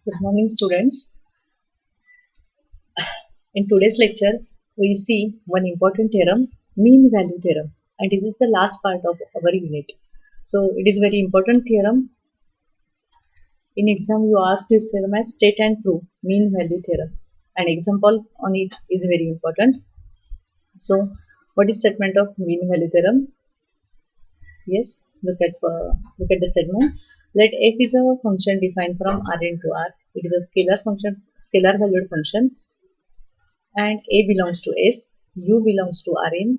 Good morning, students. In today's lecture, we see one important theorem, mean value theorem, and this is the last part of our unit. So, it is very important theorem. In exam, you ask this theorem as state and prove mean value theorem. An example on it is very important. So, what is statement of mean value theorem? Yes, look at the statement. Let f is a function defined from Rn to R. It is a scalar function, scalar valued function, and A belongs to S, U belongs to Rn.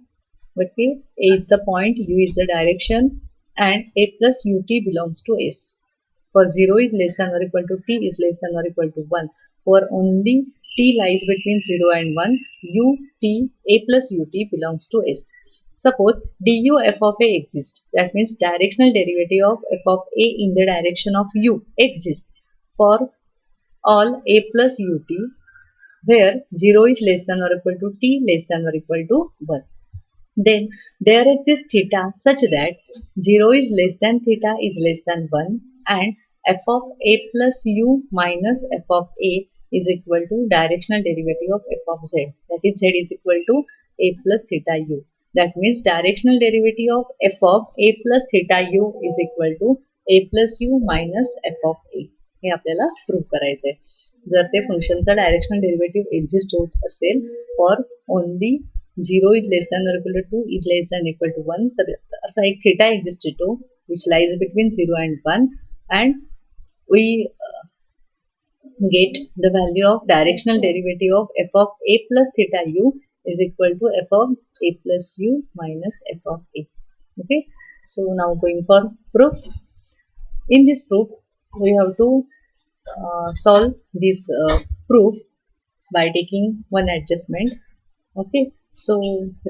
Okay, A is the point, U is the direction, and A plus ut belongs to S. For 0 is less than or equal to t is less than or equal to 1. For only t lies between 0 and 1, A plus ut belongs to S. Suppose du f of a exists. That means directional derivative of f of a in the direction of u exists for all a plus ut, where 0 is less than or equal to t less than or equal to 1. Then there exists theta such that 0 is less than theta is less than 1 and f of a plus u minus f of a is equal to directional derivative of f of z. That is, z is equal to a plus theta u. That means directional derivative of f of a plus theta u is equal to a plus u minus f of a. हे आपल्याला prove करायचं आहे. जर ते फंक्शनचा directional derivative exist होत असेल for only 0 is less than or equal to 2 is less than or equal to 1, तर असा एक theta exists to which lies between 0 and 1, and we get the value of directional derivative of f of a plus theta u is equal to f of a plus u minus f of a. Okay, so now going for proof. In this proof, we have to solve this proof by taking one adjustment. Okay, so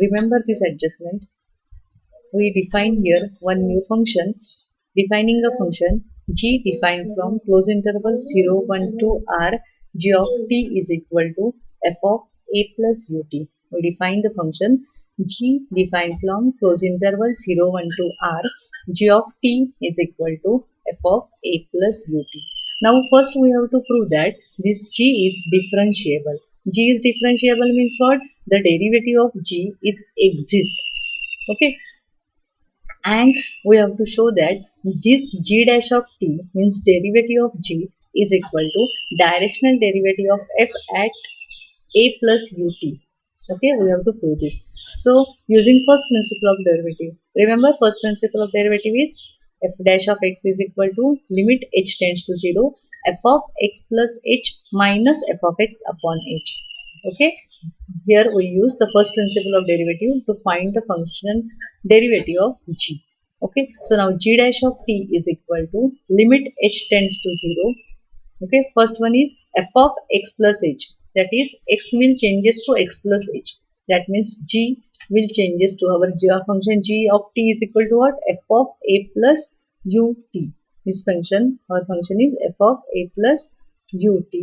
remember this adjustment. We define here one new function. Defining a function g defined from closed interval 0, 1 to r, g of t is equal to f of a plus ut. We define the function g defined from closed interval 0, 1 to r, g of t is equal to f of a plus ut. Now first we have to prove that this g is differentiable. G is differentiable means what? The derivative of g is exist. Okay, and we have to show that this g dash of t means derivative of g is equal to directional derivative of f at a plus ut. Okay, we have to prove this. So using first principle of derivative, remember first principle of derivative is f dash of x is equal to limit h tends to 0 f of x plus h minus f of x upon h. Okay, here we use the first principle of derivative to find the function derivative of g. Okay, so now g dash of t is equal to limit h tends to 0. Okay, first one is f of x plus h, that is x will changes to x plus h. That means g will changes to our function g of t is equal to what? F of a plus ut. This function, our function is f of a plus ut.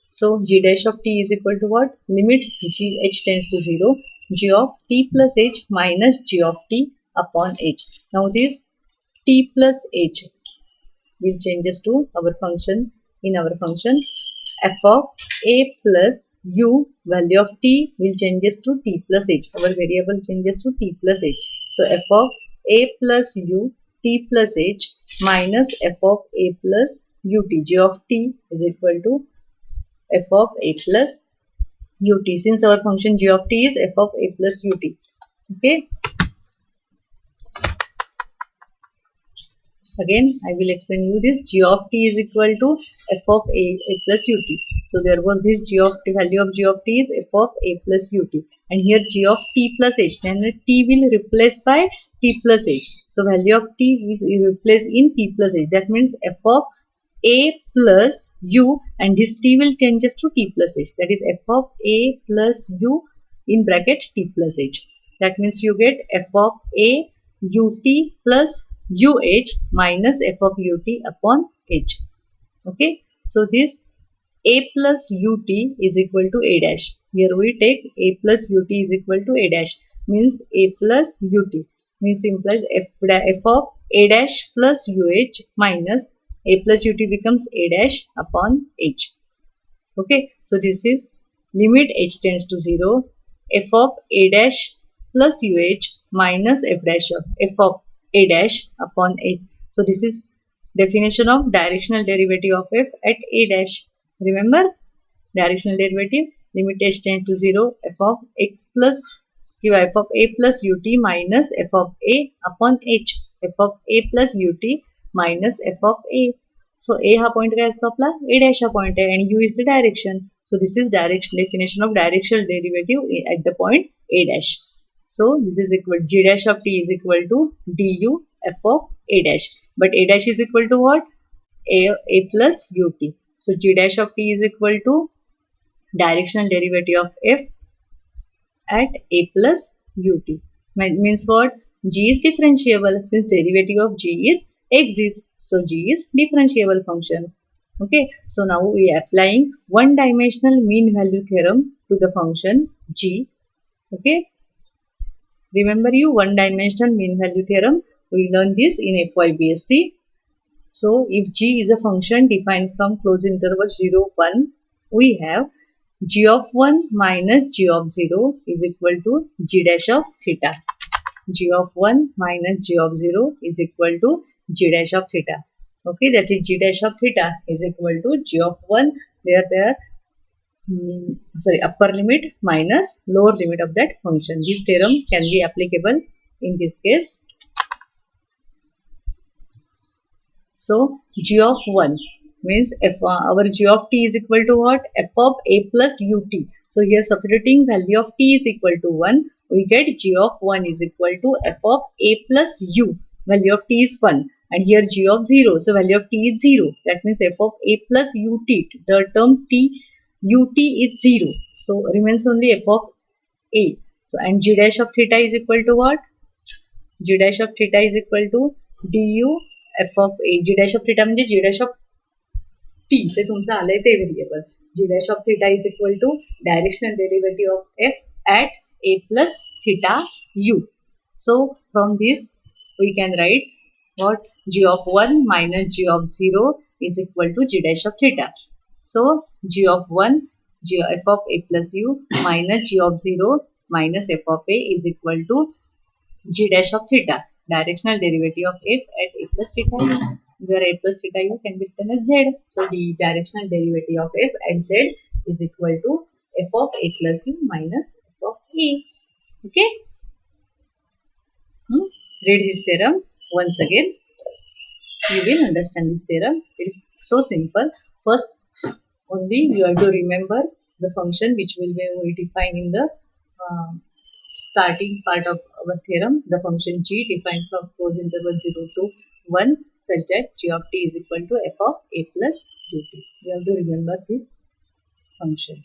So g dash of t is equal to what? Limit g h tends to 0, g of t plus h minus g of t upon h. Now this t plus h will changes to our function. In our function f of a plus u, value of t will changes to t plus h. Our variable changes to t plus h. So f of a plus u t plus h minus f of a plus ut, g of t is equal to f of a plus ut, since our function g of t is f of a plus ut. Okay, again I will explain you this. G of t is equal to f of a plus ut. So therefore this g of t, value of g of t is f of a plus ut, and here g of t plus h, then t will replace by t plus h. So value of t is replaced in t plus h. That means f of a plus u, and this t will changes to t plus h. That is f of a plus u in bracket t plus h. That means you get f of a ut plus uh minus f of ut upon h. Okay, so this a plus ut is equal to a dash. Here we take a plus ut is equal to a dash, means a plus ut, means implies f of a dash plus uh minus a plus ut becomes a dash upon h. Okay, so this is limit h tends to 0, f of a dash plus uh minus f of a dash upon h. So this is definition of directional derivative of f at a dash. Remember, directional derivative, limit h tends to 0, f of x plus f of a plus ut minus f of a upon h, f of a plus ut minus f of a. So a हा point काय असतो आपला, a dash हा point आहे and u is the direction. So this is definition of directional derivative at the point a dash. So this is equal, g dash of t is equal to du f of a dash, but a dash is equal to what, a plus ut. So g dash of t is equal to directional derivative of f at a plus ut. Means what? G is differentiable since derivative of g is exists. So g is differentiable function. Okay. So now we are applying one dimensional mean value theorem to the function g. Okay. Remember you one dimensional mean value theorem. We learned this in FYBSc. So if g is a function defined from closed interval 0, 1, we have g of 1 minus g of 0 is equal to g dash of theta. G of 1 minus g of 0 is equal to g dash of theta. Okay, that is g dash of theta is equal to g of 1, there upper limit minus lower limit of that function. This theorem can be applicable in this case. So g of 1 means our g of t is equal to what? F of a plus ut. So here substituting value of t is equal to 1, we get g of 1 is equal to f of a plus u. Value of t is 1 and here g of 0. So value of t is 0. That means f of a plus ut. The term t ut is 0. So remains only f of a. So and g dash of theta is equal to what? G dash of theta is equal to du f of a. G dash of theta म्हणजे g dash of t से तुमचं आलंय ते variable. G dash of theta is equal to directional derivative of f at a plus theta u. So from this we can write what? G of 1 minus g of 0 is equal to g dash of theta. So g of 1, g f of a plus u minus g of 0 minus f of a is equal to g dash of theta. Directional derivative of f at a plus theta u, where a plus theta u can be written as z. So the directional derivative of f at z is equal to f of a plus u minus f of a. Okay. Read this theorem once again. You will understand this theorem. It is so simple. First, only you have to remember the function which will be defined in the starting part of our theorem. The function g defined from closed interval 0 to 1 such that g of t is equal to f of a plus ut. You have to remember this function.